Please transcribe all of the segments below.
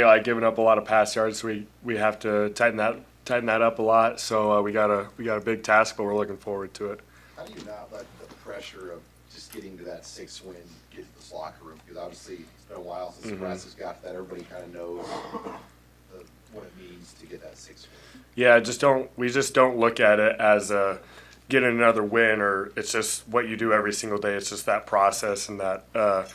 like giving up a lot of pass yards. We have to tighten that up a lot. So we got a big task, but we're looking forward to it. How do you not let the pressure of just getting to that 6 win get to this locker room? Because obviously it's been a while since Nebraska's got that. Everybody kind of knows what it means to get that 6 win. Yeah, we just don't look at it as getting another win, or it's just what you do every single day. It's just that process and that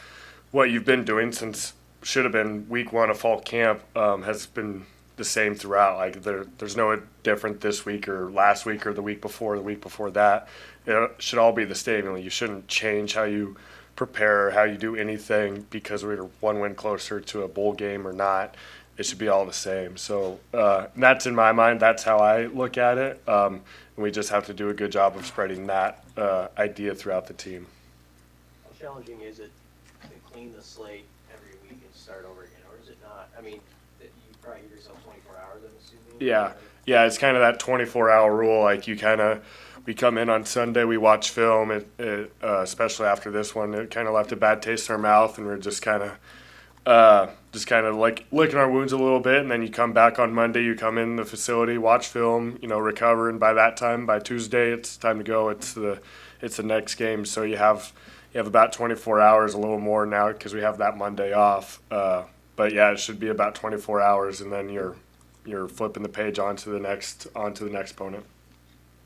what you've been doing since should have been week 1 of fall camp has been the same throughout. Like there's no different this week or last week or the week before that. It should all be the same. You shouldn't change how you prepare, how you do anything because we're 1 win closer to a bowl game or not. It should be all the same. So that's in my mind. That's how I look at it. And we just have to do a good job of spreading that idea throughout the team. How challenging is it to clean the slate every week and start over again, or is it not? I mean, you probably give yourself 24 hours, I'm assuming. Yeah, it's kind of that 24-hour rule. Like we come in on Sunday, we watch film. Especially after this one, it kind of left a bad taste in our mouth, and we're just kind of like licking our wounds a little bit. And then you come back on Monday, you come in the facility, watch film, recover, and by that time, by Tuesday, it's time to go. It's the next game, so you have about 24 hours, a little more now because we have that Monday off. But yeah, it should be about 24 hours, and then you're flipping the page onto the next opponent.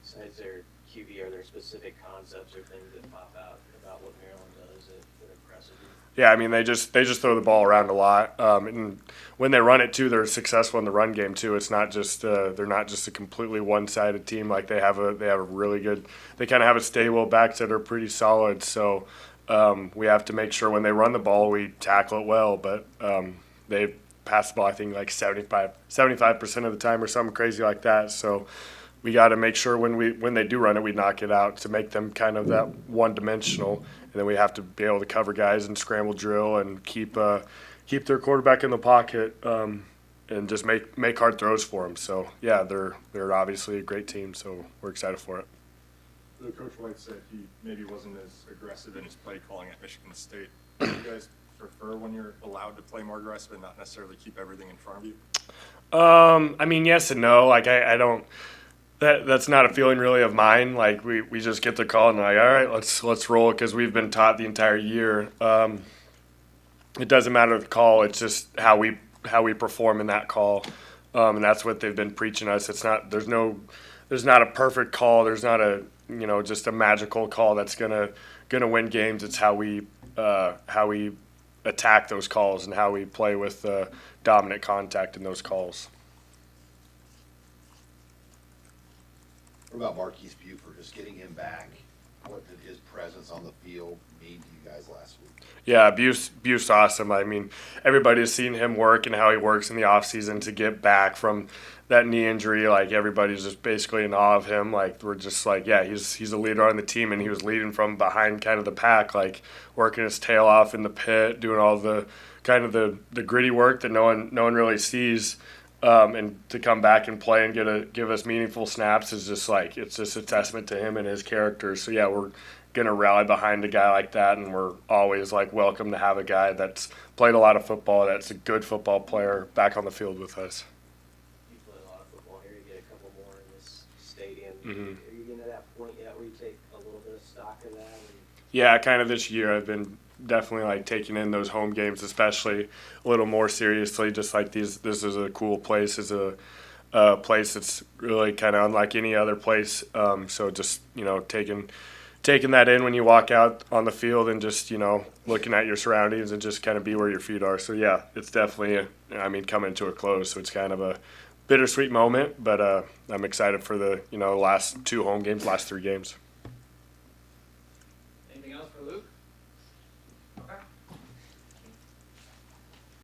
Besides their QB, are there specific concepts or things that pop out about what Maryland does that impresses you? Yeah, I mean they just throw the ball around a lot, and when they run it too, they're successful in the run game too. It's not just they're not just a completely one-sided team. Like they have a really good. They kind of have a stable of backs that are pretty solid. So we have to make sure when they run the ball, we tackle it well. But they pass the ball, I think, like 75% of the time or something crazy like that. So we got to make sure when they do run it, we knock it out to make them kind of that one-dimensional. And then we have to be able to cover guys and scramble drill and keep their quarterback in the pocket and just make hard throws for them. So yeah, they're obviously a great team. So we're excited for it. Coach White said he maybe wasn't as aggressive in his play calling at Michigan State. Do you guys prefer when you're allowed to play more aggressive and not necessarily keep everything in front of you? I mean, yes and no. Like I don't. That's not a feeling really of mine. Like we just get the call and like, all right, let's roll because we've been taught the entire year. It doesn't matter the call. It's just how we perform in that call, and that's what they've been preaching us. It's not there's not a perfect call. There's not a just a magical call that's gonna win games. It's how we attack those calls and how we play with dominant contact in those calls. What about Marquise Buford? Just getting him back. What did his presence on the field mean to you guys last week? Yeah, Bute's awesome. I mean, everybody's seen him work and how he works in the offseason to get back from that knee injury. Like, everybody's just basically in awe of him. Like, we're just like, yeah, he's a leader on the team, and he was leading from behind kind of the pack, like working his tail off in the pit, doing all the kind of the gritty work that no one really sees. And to come back and play and give us meaningful snaps is just like it's just a testament to him and his character. So yeah, we're gonna rally behind a guy like that, and we're always like welcome to have a guy that's played a lot of football, that's a good football player back on the field with us. You play a lot of football here. You get a couple more in this stadium. Mm-hmm. Are you getting to that point yet where you take a little bit of stock of that? Yeah, kind of this year I've been definitely like taking in those home games, especially a little more seriously. Just like this is a cool place. It's a place that's really kind of unlike any other place. So just taking that in when you walk out on the field and just looking at your surroundings and just kind of be where your feet are. So yeah, it's definitely coming to a close. So it's kind of a bittersweet moment, but I'm excited for the last 2 home games, last 3 games.